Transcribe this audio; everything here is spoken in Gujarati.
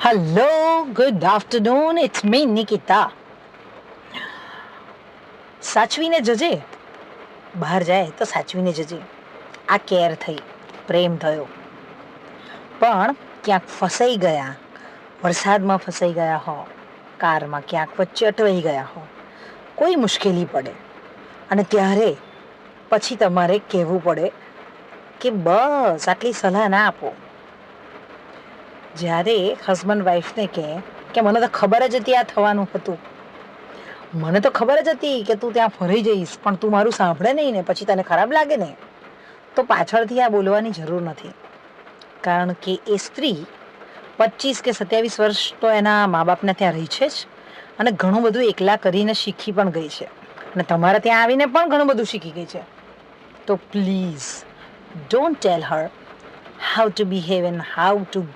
Hello, good afternoon. It's me, Nikita. સાચવીને જજે. બહાર જાય તો સાચવીને જજે. આ કેર થઈ, પ્રેમ થયો. પણ ક્યાંક ફસાઈ ગયા, વરસાદમાં ફસાઈ ગયા હો, કારમાં ક્યાંક વચ્ચે અટવાઈ ગયા હો, કોઈ મુશ્કેલી પડે અને ત્યારે પછી તમારે કહેવું પડે કે બસ આટલી સલાહ ના આપો. જ્યારે હસબન્ડ વાઈફને કહે કે મને તો ખબર જ હતી આ થવાનું હતું, મને તો ખબર જ હતી કે તું ત્યાં ફરી જઈશ, પણ તું મારું સાંભળે નહીં ને પછી તને ખરાબ લાગે ને, તો પાછળથી આ બોલવાની જરૂર નથી. કારણ કે એ સ્ત્રી 25 કે 27 વર્ષ તો એના મા બાપને ત્યાં રહી છે જ, અને ઘણું બધું એકલા કરીને શીખી પણ ગઈ છે, અને તમારા ત્યાં આવીને પણ ઘણું બધું શીખી ગઈ છે. તો please don't tell her how to behave and how two